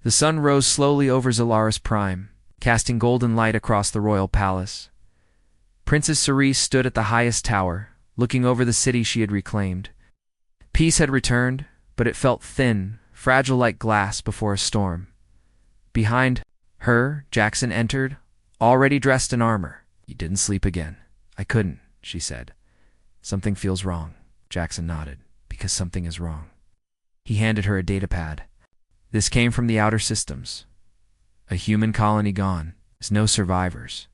The sun rose slowly over Zalaris Prime, casting golden light across the royal palace. Princess Cerise stood at the highest tower, looking over the city she had reclaimed. Peace had returned, but it felt thin, fragile like glass before a storm. Behind her, Jackson entered, already dressed in armor. "You didn't sleep again." "I couldn't," she said. "Something feels wrong." Jackson nodded. "Because something is wrong." He handed her a datapad. "This came from the outer systems. A human colony gone. There's no survivors."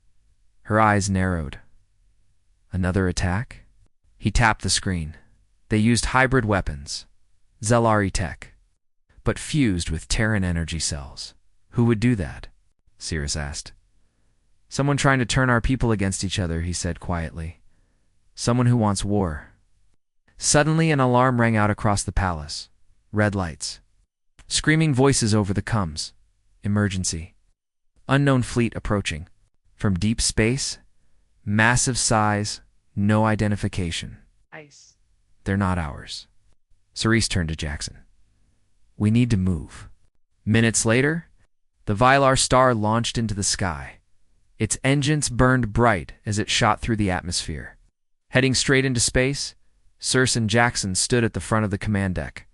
Her eyes narrowed. "Another attack?" He tapped the screen. "They used hybrid weapons. Zelari tech. But fused with Terran energy cells." "Who would do that?" Cirrus asked. "Someone trying to turn our people against each other," he said quietly. "Someone who wants war." Suddenly an alarm rang out across the palace. Red lights. Screaming voices over the comms. "Emergency. Unknown fleet approaching. From deep space. Massive size. No identification." Ice. "They're not ours." Cerise turned to Jackson. "We need to move." Minutes later, the Vylar star launched into the sky. Its engines burned bright as it shot through the atmosphere. Heading straight into space, Circe and Jackson stood at the front of the command deck.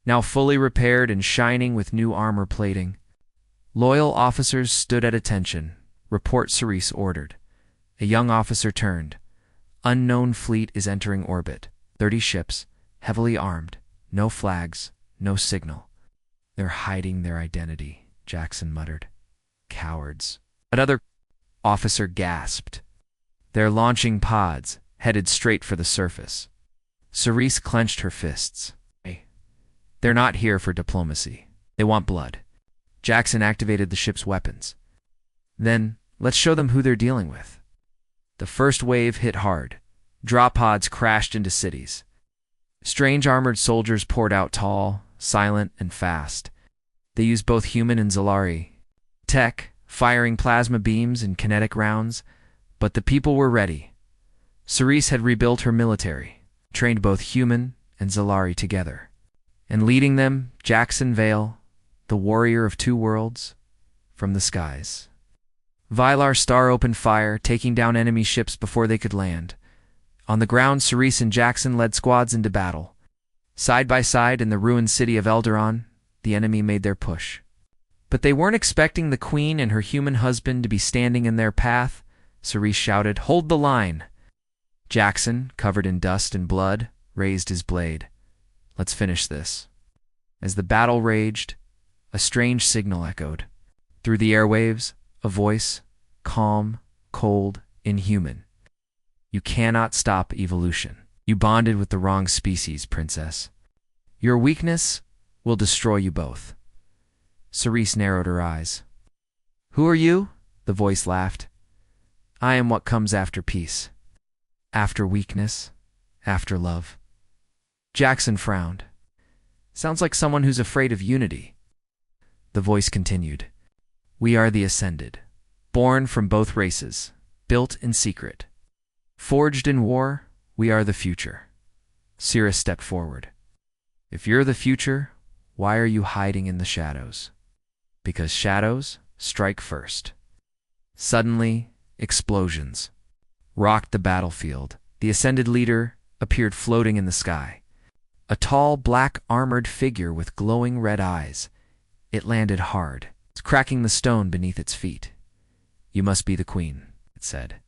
Now fully repaired and shining with new armor plating. Loyal officers stood at attention. "Report," Cerise ordered. A young officer turned. "Unknown fleet is entering orbit. 30 ships, heavily armed. No flags, no signal." "They're hiding their identity," Jackson muttered. "Cowards." Another officer gasped. "They're launching pods, headed straight for the surface." Cerise clenched her fists. "They're not here for diplomacy. They want blood." Jackson activated the ship's weapons. "Then, let's show them who they're dealing with." The first wave hit hard. Drop pods crashed into cities. Strange armored soldiers poured out tall, silent, and fast. They used both human and Zelari tech, firing plasma beams and kinetic rounds, but the people were ready. Cerise had rebuilt her military, trained both human and Zelari together. And leading them, Jackson Vale, the warrior of two worlds, from the skies. Vylar star opened fire, taking down enemy ships before they could land. On the ground, Cerise and Jackson led squads into battle. Side by side in the ruined city of Eldaron, the enemy made their push. But they weren't expecting the queen and her human husband to be standing in their path. Cerise shouted, "Hold the line!" Jackson, covered in dust and blood, raised his blade. "Let's finish this." As the battle raged, a strange signal echoed. Through the airwaves, a voice, calm, cold, inhuman. "You cannot stop evolution. You bonded with the wrong species, princess. Your weakness will destroy you both." Cerise narrowed her eyes. "Who are you?" the voice laughed. "I am what comes after peace. After weakness. After love." Jackson frowned. "Sounds like someone who's afraid of unity." The voice continued. "We are the Ascended, born from both races, built in secret. Forged in war, we are the future." Cirrus stepped forward. "If you're the future, why are you hiding in the shadows?" "Because shadows strike first." Suddenly, explosions rocked the battlefield. The Ascended leader appeared floating in the sky. A tall, black, armored figure with glowing red eyes. It landed hard, cracking the stone beneath its feet. "You must be the queen," it said.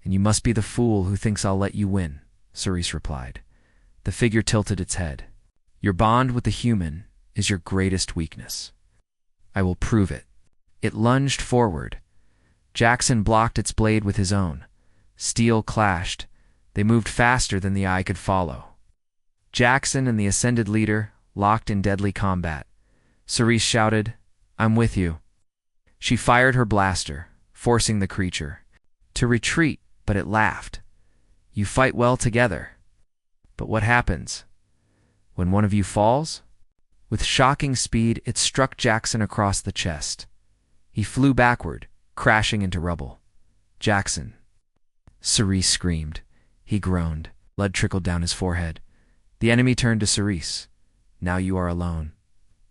"And you must be the fool who thinks I'll let you win," Cerise replied. The figure tilted its head. "Your bond with the human is your greatest weakness." "I will prove it." It lunged forward. Jackson blocked its blade with his own. Steel clashed. They moved faster than the eye could follow. Jackson and the Ascended leader locked in deadly combat. Cerise shouted, "I'm with you." She fired her blaster, forcing the creature to retreat, but it laughed. "You fight well together." But what happens when one of you falls? With shocking speed, it struck Jackson across the chest. He flew backward, crashing into rubble. "Jackson." Cerise screamed. He groaned. Blood trickled down his forehead. The enemy turned to Cerise. "Now you are alone."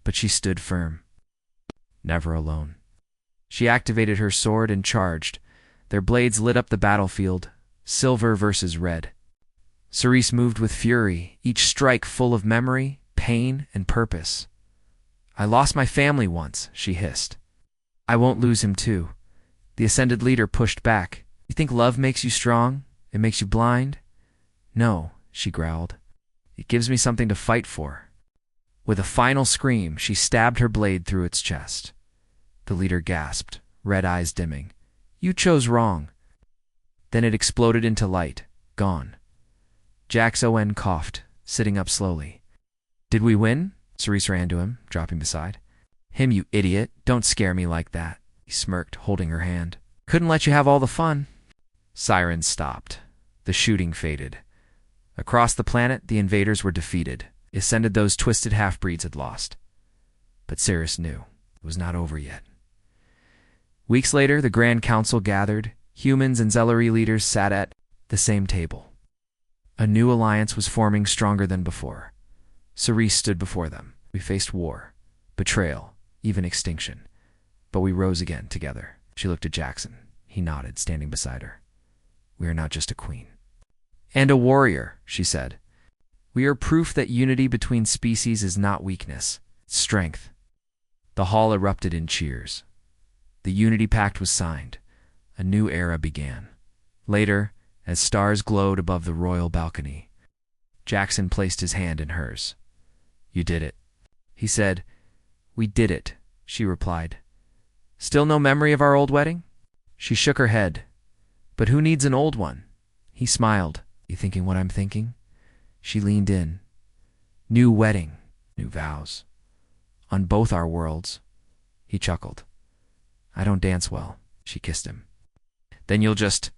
But she stood firm. never alone. She activated her sword and charged. Their blades lit up the battlefield, silver versus red. Cerise moved with fury, each strike full of memory, pain, and purpose. "I lost my family once," she hissed. "I won't lose him too." The Ascended Leader pushed back. "You think love makes you strong? It makes you blind?" "No," she growled. "It gives me something to fight for." With a final scream, she stabbed her blade through its chest. The leader gasped, red eyes dimming. "You chose wrong." Then it exploded into light, gone. Jax-O-N coughed, sitting up slowly. "Did we win?" Cerise ran to him, dropping beside. "Him, you idiot. Don't scare me like that." He smirked, holding her hand. "Couldn't let you have all the fun." Sirens stopped. The shooting faded. Across the planet, the invaders were defeated. It ascended those twisted half-breeds had lost. But Cerise knew it was not over yet. Weeks later, the Grand Council gathered. Humans and Zellery leaders sat at the same table. A new alliance was forming, stronger than before. Cerise stood before them. "We faced war, betrayal, even extinction. But we rose again together." She looked at Jackson. He nodded, standing beside her. "We are not just a queen." "And a warrior," she said. "We are proof that unity between species is not weakness, it's strength." The hall erupted in cheers. The Unity Pact was signed. A new era began. Later, as stars glowed above the royal balcony, Jackson placed his hand in hers. "You did it," he said. "We did it," she replied. "Still no memory of our old wedding?" She shook her head. "But who needs an old one?" He smiled. "You thinking what I'm thinking?" She leaned in. "New wedding, new vows. On both our worlds." He chuckled. "I don't dance well." She kissed him. "Then you'll just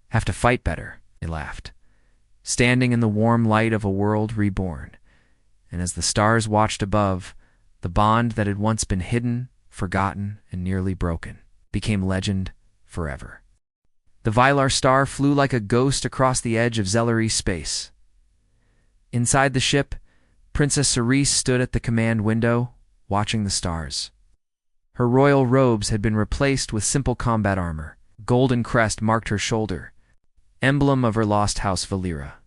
have to fight better." He laughed. Standing in the warm light of a world reborn. And as the stars watched above, the bond that had once been hidden, forgotten, and nearly broken became legend forever. The Vylar star flew like a ghost across the edge of Zellery space. Inside the ship, Princess Cerise stood at the command window, watching the stars. Her royal robes had been replaced with simple combat armor. Golden crest marked her shoulder, emblem of her lost house Valera.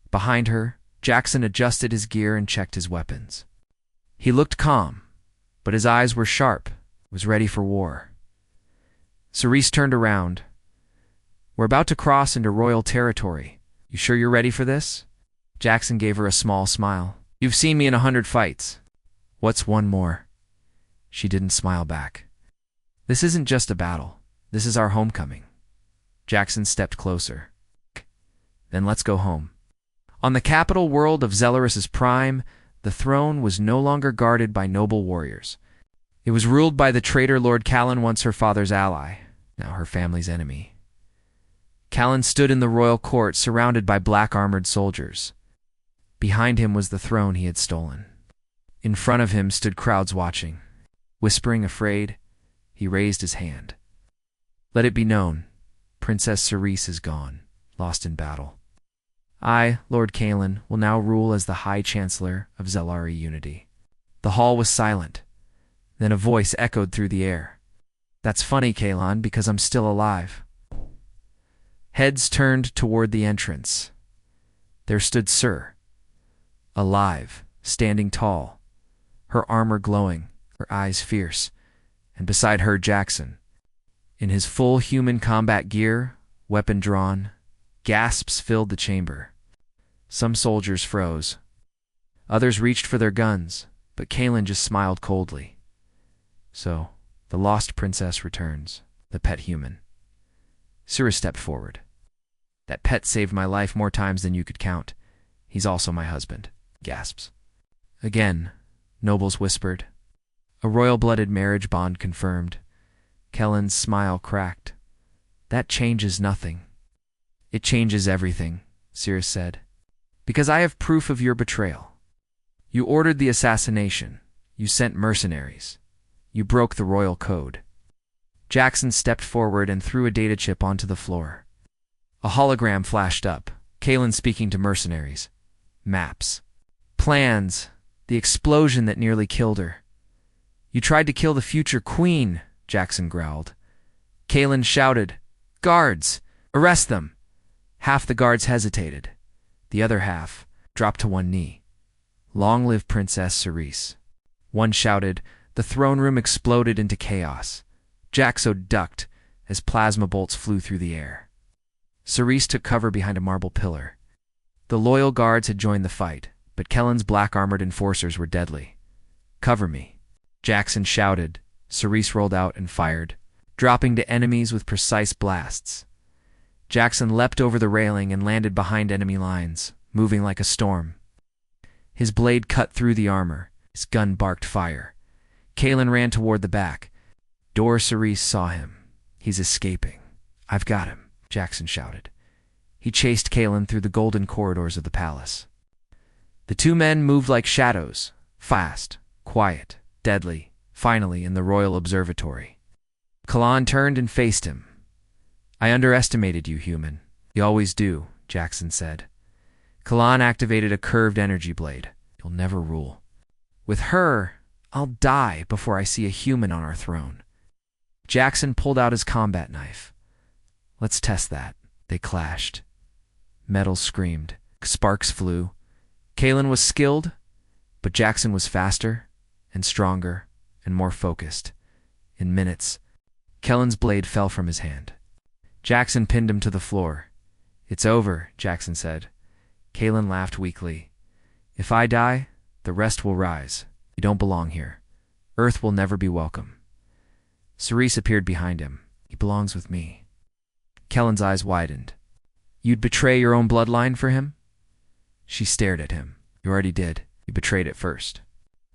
Behind her, Jackson adjusted his gear and checked his weapons. He looked calm, but his eyes were sharp, was ready for war. Cerise turned around. "We're about to cross into royal territory. You sure you're ready for this?" Jackson gave her a small smile. "You've seen me in 100 fights. What's one more?" She didn't smile back. "This isn't just a battle. This is our homecoming." Jackson stepped closer. "Then let's go home." On the capital world of Zelleris' prime, the throne was no longer guarded by noble warriors. It was ruled by the traitor Lord Callan, once her father's ally, now her family's enemy. Callan stood in the royal court, surrounded by black-armored soldiers. Behind him was the throne he had stolen. In front of him stood crowds watching. Whispering, afraid, he raised his hand. "Let it be known, Princess Cerise is gone, lost in battle. I, Lord Callan, will now rule as the High Chancellor of Zelari Unity." The hall was silent. Then a voice echoed through the air. "That's funny, Callan, because I'm still alive." Heads turned toward the entrance. There stood Sir, alive, standing tall, her armor glowing, her eyes fierce, and beside her Jackson. In his full human combat gear, weapon drawn, gasps filled the chamber. Some soldiers froze. Others reached for their guns, but Callan just smiled coldly. So, the lost princess returns, the pet human. Sura stepped forward. "That pet saved my life more times than you could count. He's also my husband," gasps. Again, nobles whispered. A royal-blooded marriage bond confirmed. Kellen's smile cracked. "That changes nothing." "It changes everything," Sirius said. "Because I have proof of your betrayal. You ordered the assassination. You sent mercenaries. You broke the royal code." Jackson stepped forward and threw a data chip onto the floor. A hologram flashed up, Callan speaking to mercenaries. Maps. Plans. The explosion that nearly killed her. You tried to kill the future queen, Jackson growled. Kalen shouted, "Guards! Arrest them!" Half the guards hesitated. The other half dropped to one knee. "Long live Princess Cerise." One shouted. The throne room exploded into chaos. Jaxo ducked as plasma bolts flew through the air. Cerise took cover behind a marble pillar. The loyal guards had joined the fight, but Kellen's black-armored enforcers were deadly. "Cover me," Jackson shouted. Cerise rolled out and fired, dropping to enemies with precise blasts. Jackson leapt over the railing and landed behind enemy lines, moving like a storm. His blade cut through the armor. His gun barked fire. Kalen ran toward the back. Cerise saw him. "He's escaping. I've got him," Jackson shouted. He chased Kalen through the golden corridors of the palace. The two men moved like shadows, fast, quiet, deadly, finally in the royal observatory. Kalan turned and faced him. "I underestimated you, human. You always do," Jackson said. Kalan activated a curved energy blade. "You'll never rule. With her, I'll die before I see a human on our throne." Jackson pulled out his combat knife. "Let's test that." They clashed. Metal screamed. Sparks flew. Kalen was skilled, but Jackson was faster and stronger and more focused. In minutes, Kellen's blade fell from his hand. Jackson pinned him to the floor. "It's over," Jackson said. Kalen laughed weakly. "If I die, the rest will rise. You don't belong here. Earth will never be welcome." Cerise appeared behind him. "He belongs with me." Kellen's eyes widened. "You'd betray your own bloodline for him?" She stared at him. "You already did. You betrayed it first."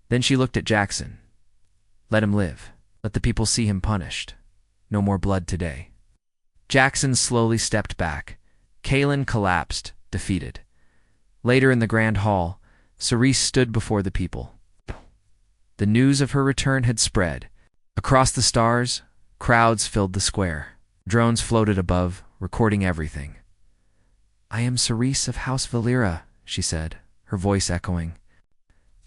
Then she looked at Jackson. "Let him live. Let the people see him punished. No more blood today." Jackson slowly stepped back. Kalen collapsed, defeated. Later in the grand hall, Cerise stood before the people. The news of her return had spread. Across the stars, crowds filled the square. Drones floated above, recording everything. "I am Cerise of House Valera," she said, her voice echoing.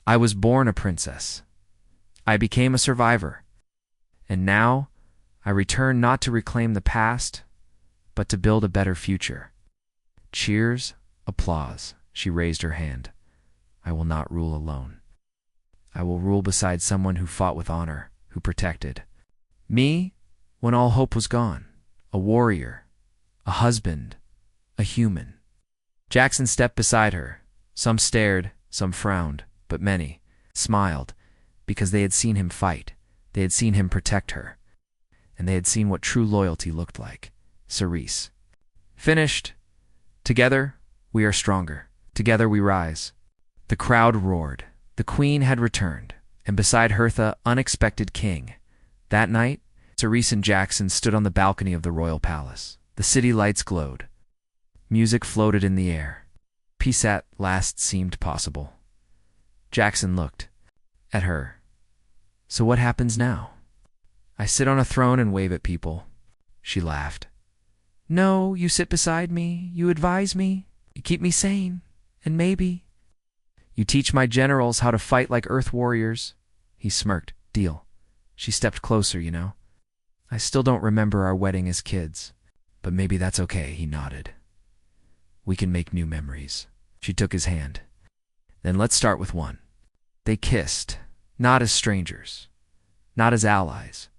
"I was born a princess. I became a survivor. And now, I return not to reclaim the past, but to build a better future." Cheers, applause. She raised her hand. "I will not rule alone. I will rule beside someone who fought with honor, who protected me when all hope was gone. A warrior, a husband, a human." Jackson stepped beside her. Some stared, some frowned, but many smiled because they had seen him fight. They had seen him protect her. And they had seen what true loyalty looked like. Cerise. "Finished. Together, we are stronger. Together we rise." The crowd roared. The queen had returned, and beside her the unexpected king. That night, Cerise and Jackson stood on the balcony of the royal palace. The city lights glowed. Music floated in the air. Peace at last seemed possible. Jackson looked at her. "So what happens now?" "I sit on a throne and wave at people." She laughed. "No, you sit beside me, you advise me, you keep me sane, and maybe you teach my generals how to fight like Earth warriors." He smirked. "Deal." She stepped closer, you know. "I still don't remember our wedding as kids, but maybe that's okay," he nodded. "We can make new memories." She took his hand. "Then let's start with one." They kissed, not as strangers, not as allies,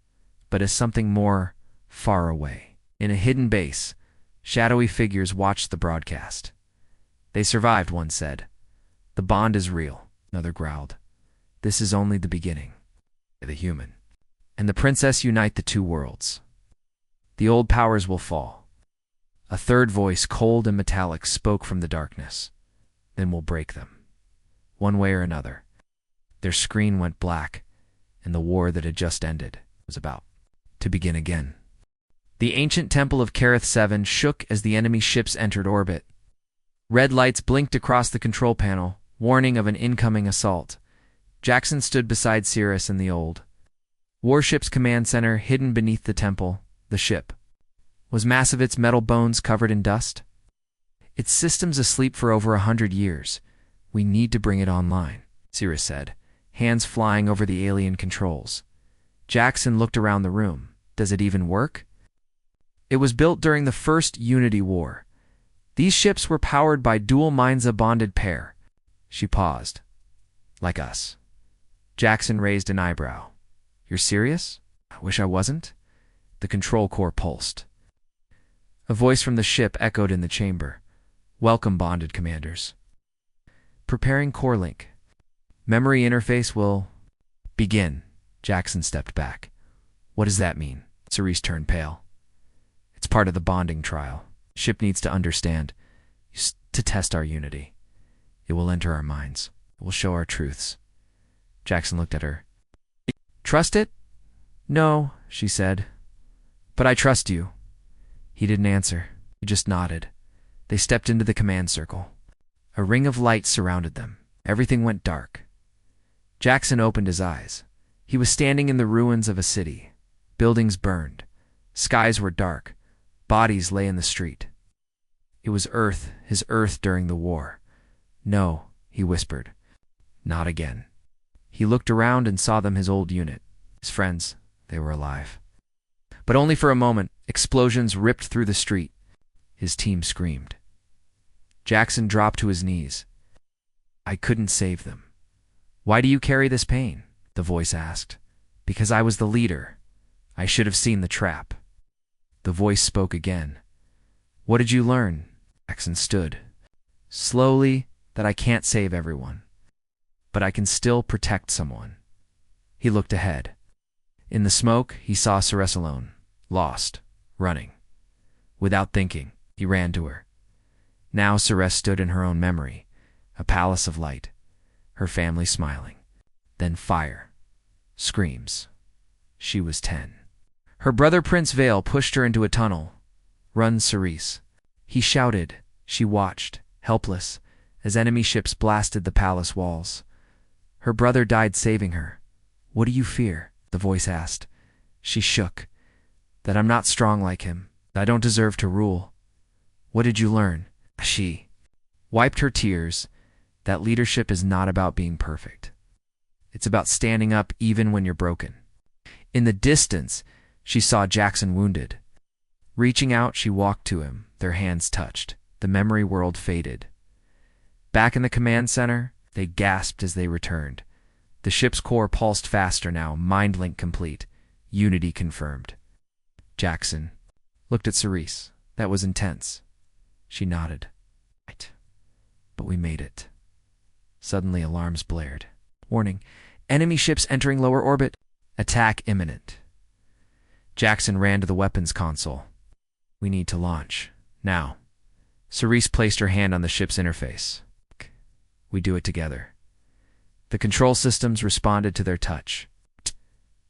but as something more far away. In a hidden base, shadowy figures watched the broadcast. "They survived," one said. "The bond is real," another growled. "This is only the beginning." The human and the princess unite the two worlds. The old powers will fall. A third voice, cold and metallic, spoke from the darkness. Then we'll break them. One way or another. Their screen went black, and the war that had just ended was about to begin again. The ancient temple of Kareth 7 shook as the enemy ships entered orbit. Red lights blinked across the control panel, warning of an incoming assault. Jackson stood beside Cirrus and the old warship's command center hidden beneath the temple. The ship was massive, its metal bones covered in dust. "Its systems asleep for over 100 years. We need to bring it online," Cirrus said. hands flying over the alien controls. Jackson looked around the room. Does it even work? It was built during the First Unity War. These ships were powered by dual Minza bonded pair. She paused. Like us. Jackson raised an eyebrow. You're serious? I wish I wasn't. The control core pulsed. A voice from the ship echoed in the chamber. Welcome, bonded commanders. Preparing core link. Memory interface will begin. Jackson stepped back. What does that mean? Cerise turned pale. It's part of the bonding trial. Ship needs to understand. To test our unity. It will enter our minds. It will show our truths. Jackson looked at her. Trust it? No, she said. But I trust you. He didn't answer. He just nodded. They stepped into the command circle. A ring of light surrounded them. Everything went dark. Jackson opened his eyes. He was standing in the ruins of a city. Buildings burned. Skies were dark. Bodies lay in the street. It was Earth, his Earth during the war. No, he whispered. Not again. He looked around and saw them, his old unit. His friends, they were alive. But only for a moment. Explosions ripped through the street. His team screamed. Jackson dropped to his knees. I couldn't save them. Why do you carry this pain? The voice asked. Because I was the leader. I should have seen the trap. The voice spoke again. What did you learn? Jackson stood. Slowly, that I can't save everyone. But I can still protect someone. He looked ahead. In the smoke, he saw Ceres alone, lost, running. Without thinking, he ran to her. Now Ceres stood in her own memory, a palace of light, her family smiling. Then fire. Screams. She was 10. Her brother Prince Vale pushed her into a tunnel. Run, Cerise. He shouted. She watched, helpless, as enemy ships blasted the palace walls. Her brother died saving her. What do you fear? The voice asked. She shook. That I'm not strong like him. I don't deserve to rule. What did you learn? She wiped her tears. That leadership is not about being perfect. It's about standing up even when you're broken. In the distance, she saw Jackson wounded. Reaching out, she walked to him. Their hands touched. The memory world faded. Back in the command center, they gasped as they returned. The ship's core pulsed faster now, mind link complete. Unity confirmed. Jackson looked at Cerise. That was intense. She nodded. Right. But we made it. Suddenly alarms blared. Warning. Enemy ships entering lower orbit. Attack imminent. Jackson ran to the weapons console. We need to launch. Now. Cerise placed her hand on the ship's interface. We do it together. The control systems responded to their touch.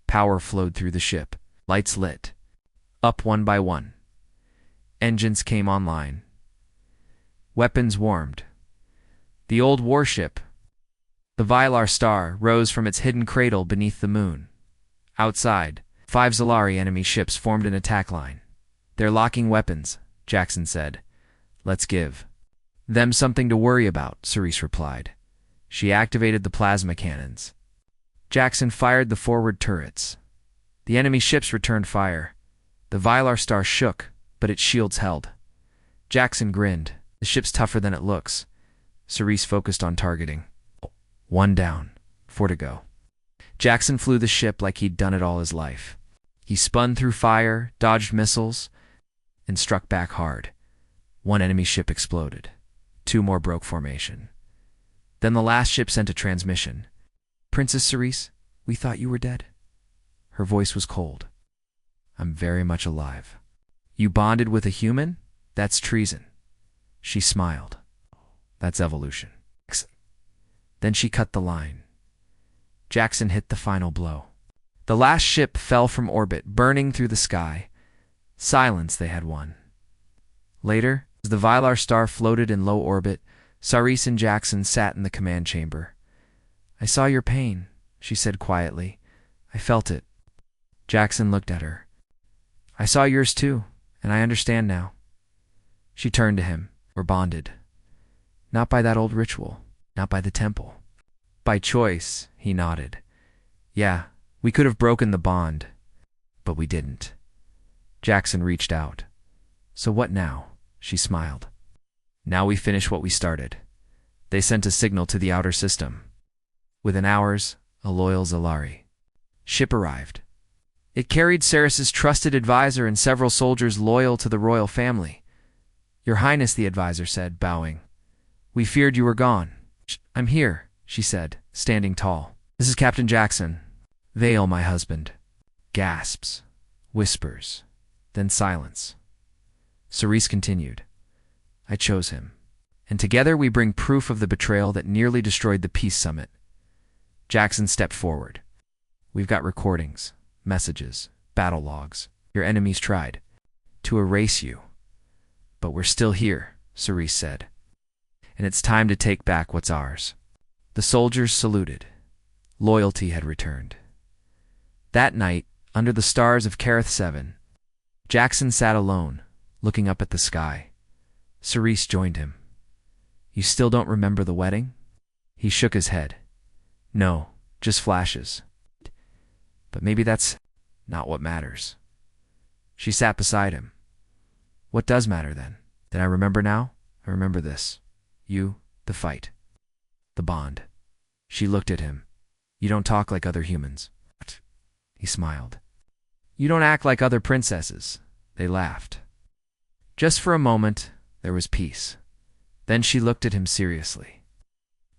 Power flowed through the ship. Lights lit. Up one by one. Engines came online. Weapons warmed. The old warship, the Vylar Star, rose from its hidden cradle beneath the moon. Outside, 5 Zalari enemy ships formed an attack line. They're locking weapons, Jackson said. Let's give them something to worry about, Cerise replied. She activated the plasma cannons. Jackson fired the forward turrets. The enemy ships returned fire. The Vylar Star shook, but its shields held. Jackson grinned. The ship's tougher than it looks. Cerise focused on targeting. 1 down. 4 to go. Jackson flew the ship like he'd done it all his life. He spun through fire, dodged missiles, and struck back hard. 1 enemy ship exploded. 2 more broke formation. Then the last ship sent a transmission. Princess Cerise, we thought you were dead. Her voice was cold. I'm very much alive. You bonded with a human? That's treason. She smiled. That's evolution. Then she cut the line. Jackson hit the final blow. The last ship fell from orbit, burning through the sky. Silence, they had won. Later, as the Vylar Star floated in low orbit, Cerise and Jackson sat in the command chamber. I saw your pain, she said quietly. I felt it. Jackson looked at her. I saw yours too, and I understand now. She turned to him. We're bonded. Not by that old ritual, not by the temple, By choice, he nodded. Yeah, we could have broken the bond, but we didn't. Jackson reached out. So what now? She smiled. Now we finish what we started. They sent a signal to the outer system. Within hours, a loyal Zalari ship arrived. It carried Ceres's trusted advisor and several soldiers loyal to the royal family. Your Highness, the advisor said, bowing. We feared you were gone. I'm here, she said, standing tall. This is Captain Jackson. Vale, my husband. Gasps. Whispers. Then silence. Ceres continued. I chose him. And together we bring proof of the betrayal that nearly destroyed the peace summit. Jackson stepped forward. We've got recordings, messages, battle logs. Your enemies tried to erase you. But we're still here, Ceres said. And it's time to take back what's ours. The soldiers saluted. Loyalty had returned. That night, under the stars of Kareth 7, Jackson sat alone, looking up at the sky. Ceres joined him. You still don't remember the wedding? He shook his head. No, just flashes. But maybe that's not what matters. She sat beside him. What does matter then? Then I remember now? I remember this. You, the fight. The bond. She looked at him. You don't talk like other humans. He smiled. You don't act like other princesses. They laughed. Just for a moment, there was peace. Then she looked at him seriously.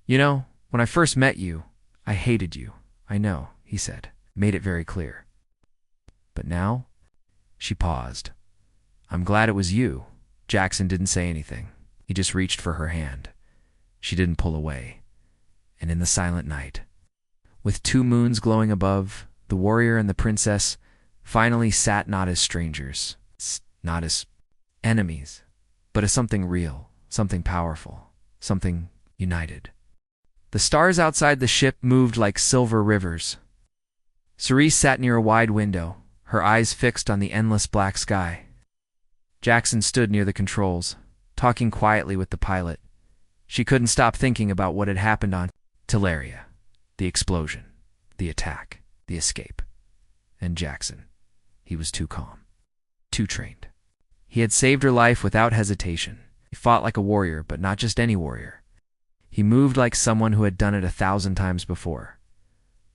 You know, when I first met you, I hated you. I know, he said. Made it very clear. But now? She paused. I'm glad it was you. Jackson didn't say anything. He just reached for her hand. She didn't pull away. And in the silent night, with 2 moons glowing above, the warrior and the princess finally sat not as strangers, not as enemies, but as something real, something powerful, something united. The stars outside the ship moved like silver rivers. Ceres sat near a wide window, her eyes fixed on the endless black sky. Jackson stood near the controls, talking quietly with the pilot. She couldn't stop thinking about what had happened on Teleria. The explosion, the attack, the escape. And Jackson. He was too calm, too trained. He had saved her life without hesitation. He fought like a warrior, but not just any warrior. He moved like someone who had done it 1,000 times before.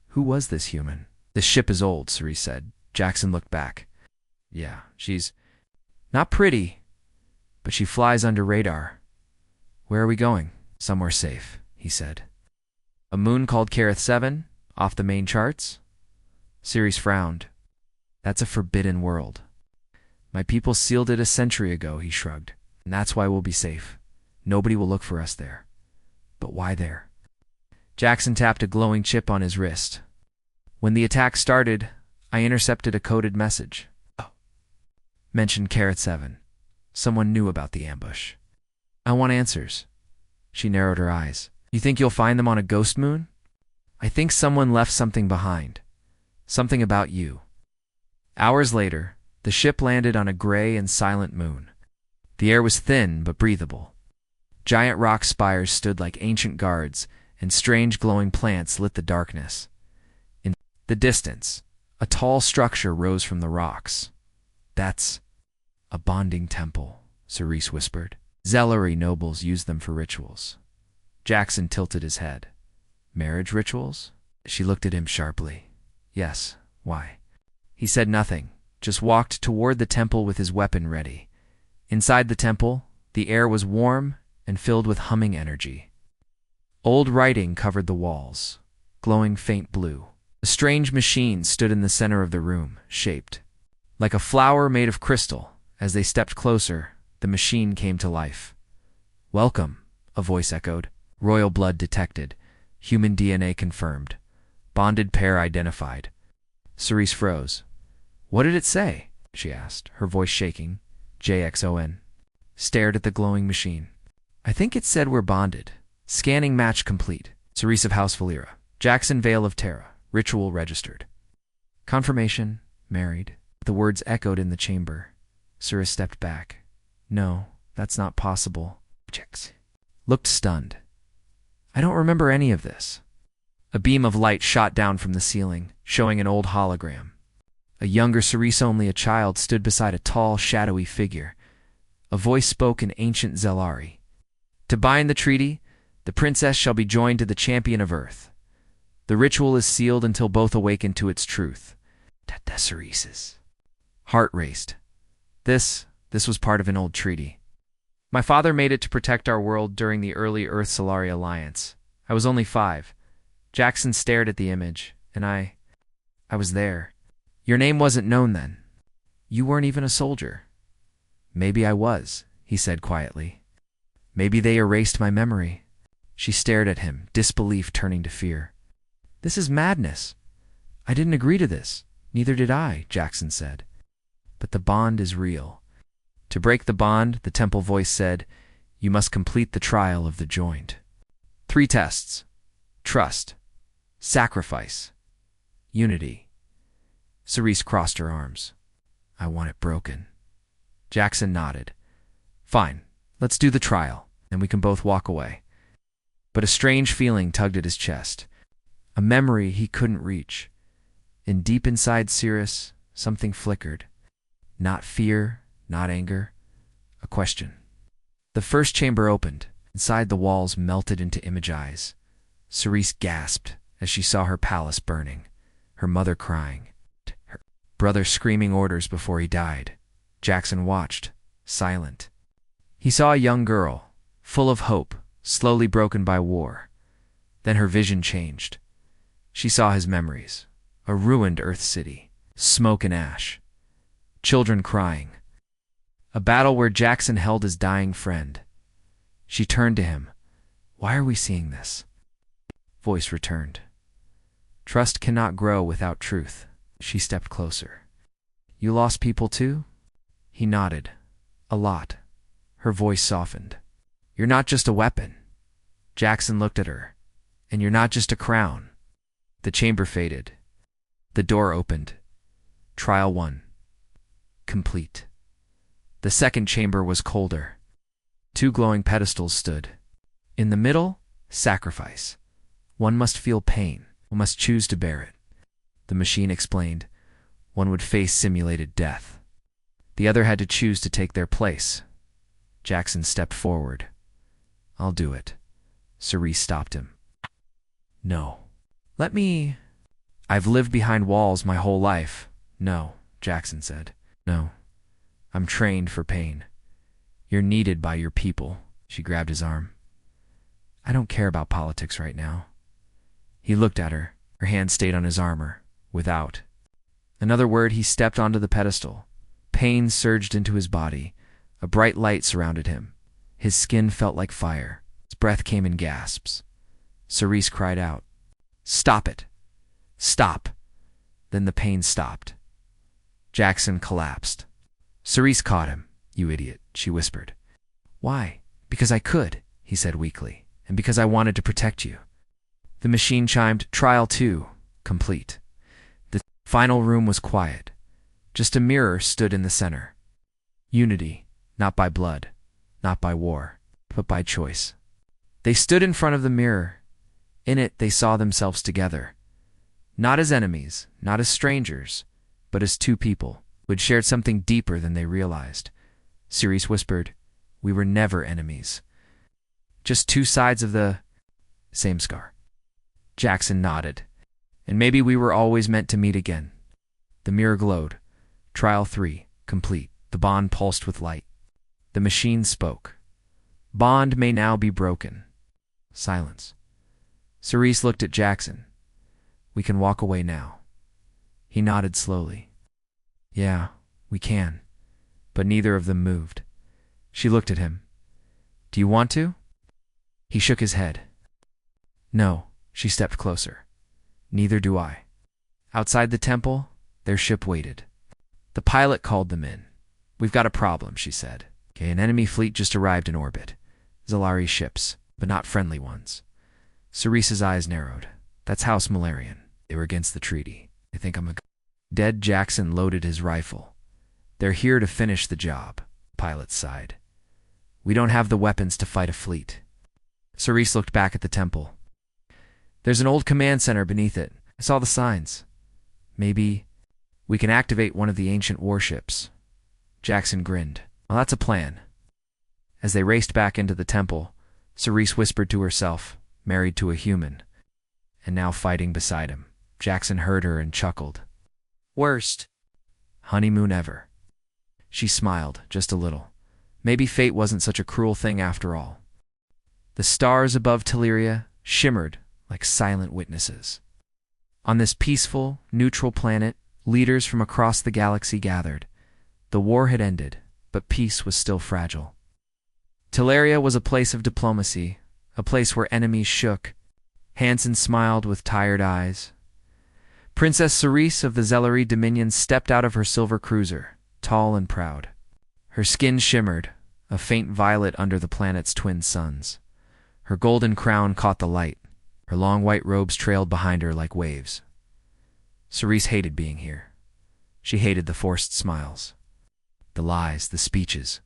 Who was this human? This ship is old, Ceres said. Jackson looked back. Yeah, she's not pretty, but she flies under radar. Where are we going? Somewhere safe, he said. A moon called Kareth 7, off the main charts? Ceres frowned. That's a forbidden world. My people sealed it a century ago, he shrugged. And that's why we'll be safe. Nobody will look for us there. But why there? Jackson tapped a glowing chip on his wrist. When the attack started, I intercepted a coded message. Oh. Mentioned Kareth 7. Someone knew about the ambush. I want answers. She narrowed her eyes. You think you'll find them on a ghost moon? I think someone left something behind. Something about you. Hours later, the ship landed on a gray and silent moon. The air was thin but breathable. Giant rock spires stood like ancient guards, and strange glowing plants lit the darkness. In the distance, a tall structure rose from the rocks. That's a bonding temple, Ceres whispered. Zellari nobles used them for rituals. Jackson tilted his head. Marriage rituals? She looked at him sharply. Yes, why? He said nothing, just walked toward the temple with his weapon ready. Inside the temple, the air was warm and filled with humming energy. Old writing covered the walls, glowing faint blue. A strange machine stood in the center of the room, shaped like a flower made of crystal. As they stepped closer, the machine came to life. Welcome, a voice echoed. Royal blood detected. Human DNA confirmed. Bonded pair identified. Ceres froze. What did it say? She asked, her voice shaking. JXON. Stared at the glowing machine. I think it said we're bonded. Scanning match complete. Ceres of House Valera. Jackson Vale of Terra. Ritual registered. Confirmation. Married. The words echoed in the chamber. Ceres stepped back. No, that's not possible. Chicks. Looked stunned. I don't remember any of this. A beam of light shot down from the ceiling, showing an old hologram. A younger Cerise, only a child, stood beside a tall, shadowy figure. A voice spoke in ancient Zelari. To bind the treaty, the princess shall be joined to the champion of Earth. The ritual is sealed until both awaken to its truth. Cerise's heart raced. This was part of an old treaty. My father made it to protect our world during the early Earth-Solari alliance. I was only 5. Jackson stared at the image, and I was there. Your name wasn't known then. You weren't even a soldier. Maybe I was, he said quietly. Maybe they erased my memory. She stared at him, disbelief turning to fear. This is madness. I didn't agree to this. Neither did I, Jackson said. But the bond is real. To break the bond, the temple voice said, you must complete the trial of the joined. 3 tests. Trust. Sacrifice. Unity. Cerise crossed her arms. I want it broken. Jackson nodded. Fine, let's do the trial, and we can both walk away. But a strange feeling tugged at his chest. A memory he couldn't reach. And deep inside Cirrus, something flickered. Not fear, not anger. A question. The first chamber opened. Inside the walls melted into image eyes. Cerise gasped as she saw her palace burning, her mother crying, her brother screaming orders before he died. Jackson watched, silent. He saw a young girl, full of hope, slowly broken by war. Then her vision changed. She saw his memories, a ruined Earth city, smoke and ash, children crying. A battle where Jackson held his dying friend. She turned to him. Why are we seeing this? Voice returned. Trust cannot grow without truth. She stepped closer. You lost people too? He nodded. A lot. Her voice softened. You're not just a weapon. Jackson looked at her. And you're not just a crown. The chamber faded. The door opened. Trial 1. Complete. The second chamber was colder. 2 glowing pedestals stood. In the middle, sacrifice. One must feel pain. One must choose to bear it. The machine explained. One would face simulated death. The other had to choose to take their place. Jackson stepped forward. I'll do it. Cerise stopped him. No. Let me... I've lived behind walls my whole life. No, Jackson said. No. I'm trained for pain. You're needed by your people. She grabbed his arm. I don't care about politics right now. He looked at her. Her hand stayed on his armor. Without. Another word, he stepped onto the pedestal. Pain surged into his body. A bright light surrounded him. His skin felt like fire. His breath came in gasps. Cerise cried out. Stop it. Stop. Then the pain stopped. Jackson collapsed. Cerise caught him. You idiot, she whispered. Why? Because I could, he said weakly, and because I wanted to protect you. The machine chimed, Trial 2, complete. The final room was quiet. Just a mirror stood in the center. Unity, not by blood, not by war, but by choice. They stood in front of the mirror. In it, they saw themselves together. Not as enemies, not as strangers, but as 2 people who had shared something deeper than they realized. Cerise whispered, We were never enemies. Just 2 sides of the same scar. Jackson nodded. And maybe we were always meant to meet again. The mirror glowed. Trial 3, complete. The bond pulsed with light. The machine spoke. Bond may now be broken. Silence. Cerise looked at Jackson. We can walk away now. He nodded slowly. Yeah, we can. But neither of them moved. She looked at him. Do you want to? He shook his head. No, she stepped closer. Neither do I. Outside the temple, their ship waited. The pilot called them in. We've got a problem, she said. Okay, an enemy fleet just arrived in orbit. Zelari ships, but not friendly ones. Cerise's eyes narrowed. That's House Malarian. They were against the treaty. They think I'm a... Dead Jackson loaded his rifle. They're here to finish the job, pilot sighed. We don't have the weapons to fight a fleet. Cerise looked back at the temple. There's an old command center beneath it. I saw the signs. Maybe we can activate one of the ancient warships. Jackson grinned. Well, that's a plan. As they raced back into the temple, Cerise whispered to herself, married to a human, and now fighting beside him. Jackson heard her and chuckled. Worst honeymoon ever. She smiled, just a little. Maybe fate wasn't such a cruel thing after all. The stars above Teleria shimmered like silent witnesses. On this peaceful, neutral planet, leaders from across the galaxy gathered. The war had ended, but peace was still fragile. Teleria was a place of diplomacy, a place where enemies shook. Hansen smiled with tired eyes. Princess Cerise of the Zellery Dominion stepped out of her silver cruiser, tall and proud. Her skin shimmered, a faint violet under the planet's twin suns. Her golden crown caught the light. Her long white robes trailed behind her like waves. Cerise hated being here. She hated the forced smiles, the lies, the speeches.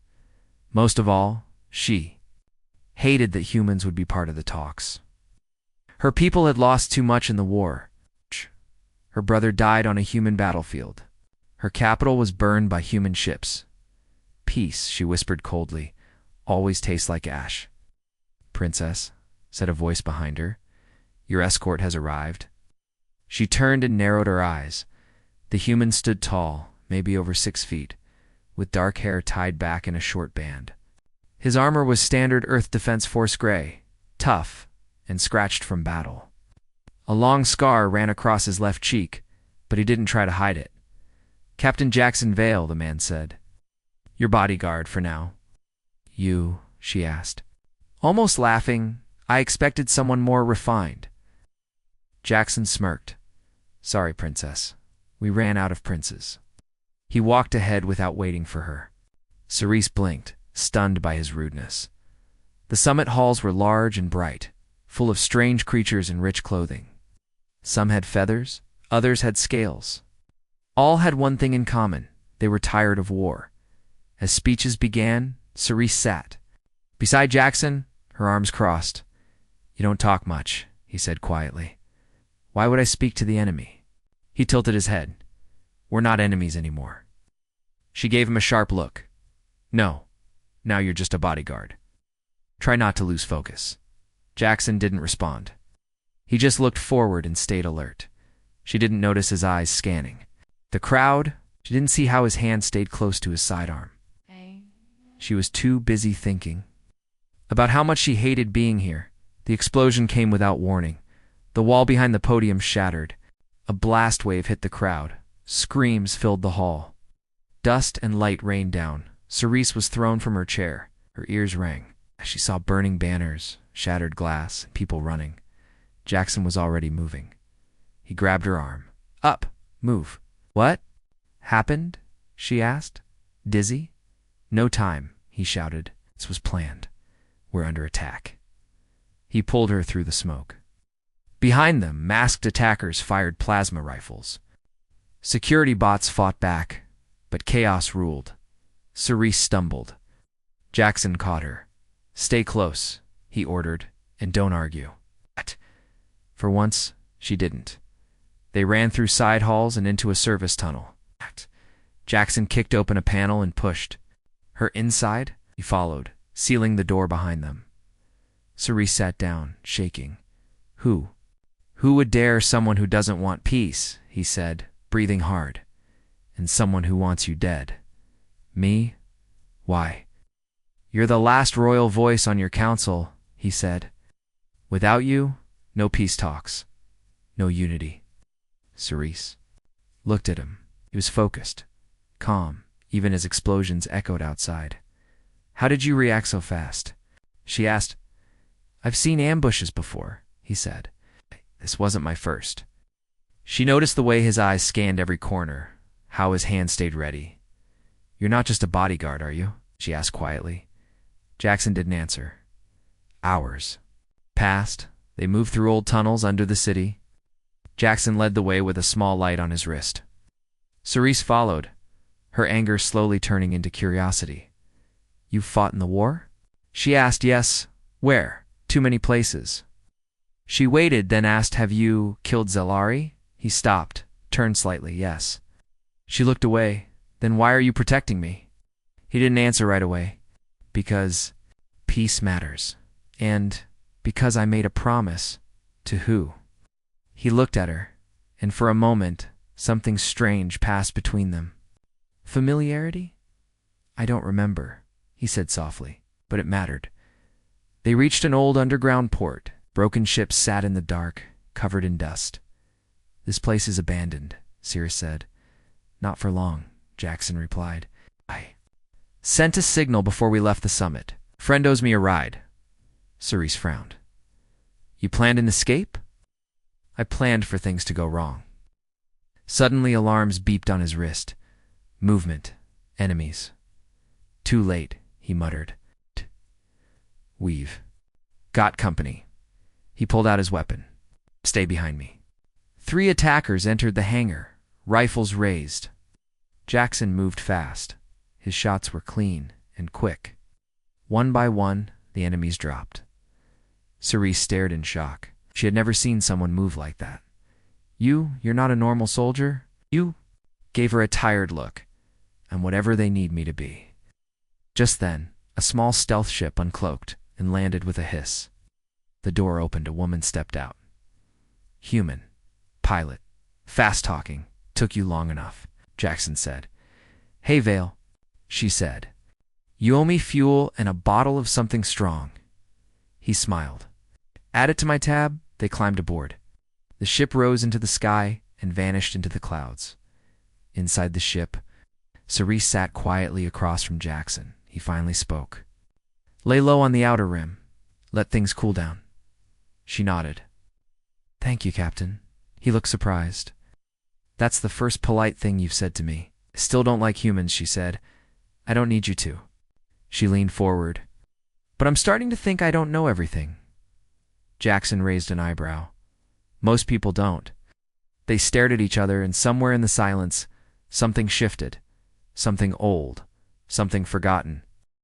Most of all, she hated that humans would be part of the talks. Her people had lost too much in the war. Her brother died on a human battlefield. Her capital was burned by human ships. Peace, she whispered coldly, always tastes like ash. Princess, said a voice behind her, your escort has arrived. She turned and narrowed her eyes. The human stood tall, maybe over 6 feet, with dark hair tied back in a short band. His armor was standard Earth Defense Force gray, tough, and scratched from battle. A long scar ran across his left cheek, but he didn't try to hide it. Captain Jackson Vale, the man said. Your bodyguard for now. You, she asked. Almost laughing, I expected someone more refined. Jackson smirked. Sorry, Princess. We ran out of princes. He walked ahead without waiting for her. Cerise blinked, stunned by his rudeness. The summit halls were large and bright, full of strange creatures in rich clothing. Some had feathers, others had scales. All had one thing in common. They were tired of war. As speeches began, Cerise sat. Beside Jackson, her arms crossed. You don't talk much, he said quietly. Why would I speak to the enemy? He tilted his head. We're not enemies anymore. She gave him a sharp look. No, now you're just a bodyguard. Try not to lose focus. Jackson didn't respond. He just looked forward and stayed alert. She didn't notice his eyes scanning. The crowd, she didn't see how his hand stayed close to his sidearm. She was too busy thinking about how much she hated being here. The explosion came without warning. The wall behind the podium shattered. A blast wave hit the crowd. Screams filled the hall. Dust and light rained down. Cerise was thrown from her chair. Her ears rang as she saw burning banners, shattered glass, and people running. Jackson was already moving. He grabbed her arm. Up! Move! What happened? She asked. Dizzy? No time, he shouted. This was planned. We're under attack. He pulled her through the smoke. Behind them, masked attackers fired plasma rifles. Security bots fought back, but chaos ruled. Cerise stumbled. Jackson caught her. Stay close, he ordered, and don't argue. For once, she didn't. They ran through side halls and into a service tunnel. Jackson kicked open a panel and pushed. Her inside, he followed, sealing the door behind them. Cerise sat down, shaking. Who would dare someone who doesn't want peace, he said, breathing hard. And someone who wants you dead. Me? Why? You're the last royal voice on your council, he said. Without you, no peace talks. No unity. Cerise looked at him. He was focused, calm, even as explosions echoed outside. How did you react so fast? She asked. I've seen ambushes before, he said. This wasn't my first. She noticed the way his eyes scanned every corner, how his hand stayed ready. You're not just a bodyguard, are you? She asked quietly. Jackson didn't answer. Hours passed. They moved through old tunnels under the city. Jackson led the way with a small light on his wrist. Cerise followed, her anger slowly turning into curiosity. You fought in the war? She asked. Yes. Where? Too many places. She waited, then asked, "Have you killed Zelari?" He stopped, turned slightly, "Yes." She looked away. "Then why are you protecting me?" He didn't answer right away. "Because peace matters. And because I made a promise." "To who?" He looked at her, and for a moment, something strange passed between them. "Familiarity? I don't remember," he said softly, "but it mattered." They reached an old underground port. Broken ships sat in the dark, covered in dust. "This place is abandoned," Cirrus said. "Not for long," Jackson replied. "I sent a signal before we left the summit. Friend owes me a ride." Cerise frowned. "You planned an escape?" "I planned for things to go wrong." Suddenly alarms beeped on his wrist. Movement. Enemies. "Too late," he muttered. "We've got company." He pulled out his weapon. "Stay behind me." 3 attackers entered the hangar, rifles raised. Jackson moved fast. His shots were clean and quick. One by one, the enemies dropped. Cerise stared in shock. She had never seen someone move like that. You're not a normal soldier? You?" Gave her a tired look. "I'm whatever they need me to be." Just then, a small stealth ship uncloaked and landed with a hiss. The door opened. A woman stepped out. "Human. Pilot. Fast-talking. Took you long enough," Jackson said. "Hey, Vale," she said. "You owe me fuel and a bottle of something strong." He smiled. "Add it to my tab." They climbed aboard. The ship rose into the sky and vanished into the clouds. Inside the ship, Cerise sat quietly across from Jackson. He finally spoke. "Lay low on the outer rim. Let things cool down." She nodded. "Thank you, Captain." He looked surprised. "That's the first polite thing you've said to me." "Still don't like humans," she said. "I don't need you to." She leaned forward. "But I'm starting to think I don't know everything." Jackson raised an eyebrow. "Most people don't." They stared at each other, and somewhere in the silence, something shifted. Something old. Something forgotten.